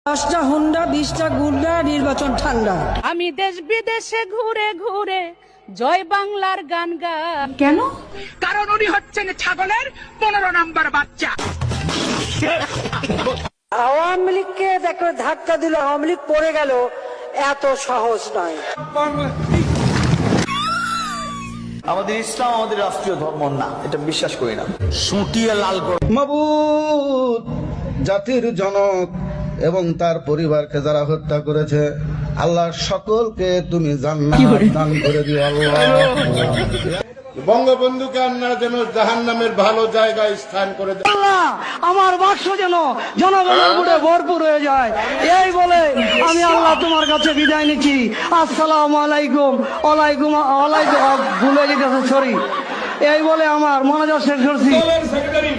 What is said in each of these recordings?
10টা হুন্ডা 20টা গুন্ডা, নির্বাচন ঠান্ডা। আমি দেশ বিদেশে ঘুরে ঘুরে জয় বাংলার গান গান। কেন? কারণ উনি হচ্ছেন ছাগলের 15 নম্বর বাচ্চা। আওয়ামী লীগকে দেখো ধাক্কা দিল, আওয়ামী লীগ পড়ে গেল, এত সহজ নয়। আমাদের ইসলাম আমাদের রাষ্ট্রীয় ধর্ম না, এটা বিশ্বাস করি না। সুটিয়ে লাল করে মাবুদ, জাতির জনক এবং তার পরিবারকে যারা হত্যা করেছে, আল্লাহ সকলকে তুমি জান্নাত দান করে দিও আল্লাহ। বঙ্গবন্ধুকে আপনারা যেন জাহান্নামের ভালো জায়গায় স্থান করে দেন। আমার বাক্স যেন জনগণের বুড়ে ভরপুর হয়ে যায়, এই বলে আমি আল্লাহ তোমার কাছে বিদায় নিচ্ছি। আসসালামু আলাইকুম। ওয়ালাইকুম ওয়ালাইকুম, ভুলে যেতেছে, সরি। এই বলে আমার মনোযোগ শেষ করছি। সেক্রেটারি,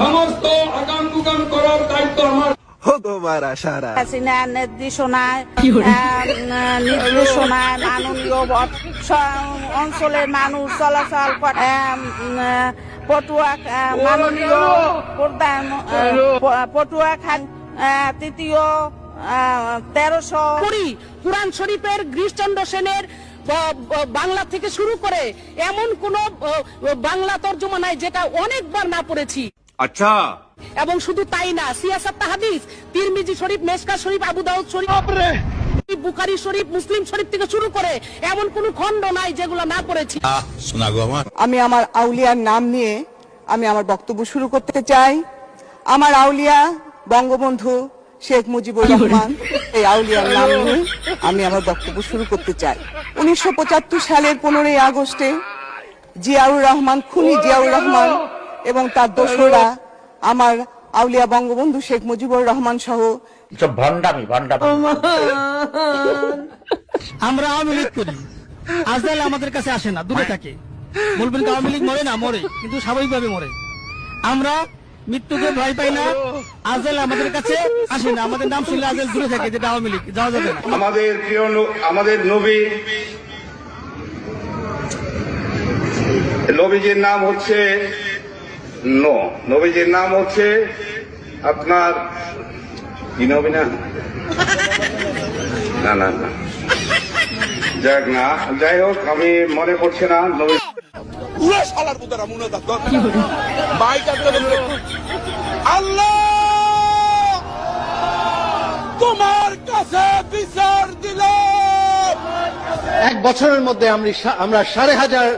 সমস্ত আগাম গুগাম করার দায়িত্ব আমার। হাসিনার নির্দেশনায় মাননীয় অঞ্চলের মানুষ চলাচল করে। মাননীয় প্রধান পটুয়াখালী তৃতীয় 1300 কুরআন শরীফের গিরিশচন্দ্র সেনের বাংলা থেকে শুরু করে এমন কোন বাংলা তর্জমা নাই যেটা অনেকবার না পড়েছি। আচ্ছা, এবং শুধু তাই না, সিয়াসাত হাদিস, তিরমিজি শরীফ, মেশকা শরীফ, আবু দাউদ শরীফ, বুখারী শরীফ, মুসলিম শরীফ থেকে শুরু করে এমন কোন খণ্ড নাই যেগুলো না পড়েছি। আমি আমার আউলিয়ার নাম নিয়ে আমি আমার বক্তব্য শুরু করতে চাই। আমার আউলিয়া বঙ্গবন্ধু শেখ মুজিবুর রহমান, এই আউলিয়ার নাম নিয়ে আমি আমার বক্তব্য শুরু করতে চাই। 1975 সালের 15ই আগস্টে জিয়াউর রহমান, খুনি জিয়াউর রহমান এবং তার দোসররা আমার আউলিয়া বঙ্গবন্ধু শেখ মুজিবুর রহমান সহ আমরা আওয়ামী লীগ করি, আজরাইল আমাদের কাছে আসে না, দূরে থাকে। বলবেন আওয়ামী লীগ মরে না, মরে, কিন্তু স্বাভাবিকভাবে মরে। আমরা মৃত্যুকে ভয় পাই না, আজরাইল আমাদের কাছে আসে না, আমাদের নাম শুনলে আজরাইল দূরে থাকে, যেটা আওয়ামী লীগ, যাওয়া যাবে না। আমাদের প্রিয় আমাদের নবীজির নাম হচ্ছে নবীজির নাম হচ্ছে আপনার কি নবী না না না না যাক না, যাই হোক, আমি মনে পড়ছে না। নবী আল্লাহ তোমার কাছে বিচার দিলাম। 1 বছরের মধ্যে আমরা 5,500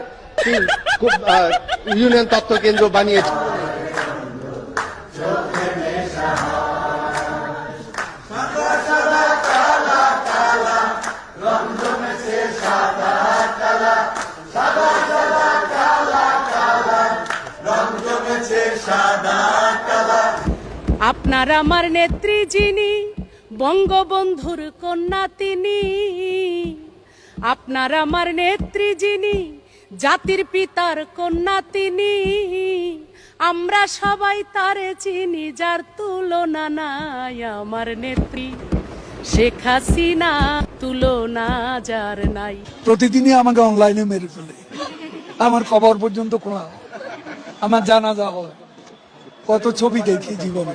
ইউনিয়ন তত্ত্ব কেন্দ্র বানিয়েছি। আপনার আমার নেত্রী যিনি, বঙ্গবন্ধুর কন্যা তিনি। আপনার আমার নেত্রী যিনি, জাতির পিতার কন্যা তিনি। আমরা সবাই তারে চিনি, যার তুলনা নাই। আমার নেত্রী শেখ হাসিনা, তুলনা যার নাই। প্রতিদিনই আমাকে অনলাইনে মেরে ফেলে, আমার খবর পর্যন্ত কোন, আমার জানাজা হয়, কত ছবি দেখি জীবনে।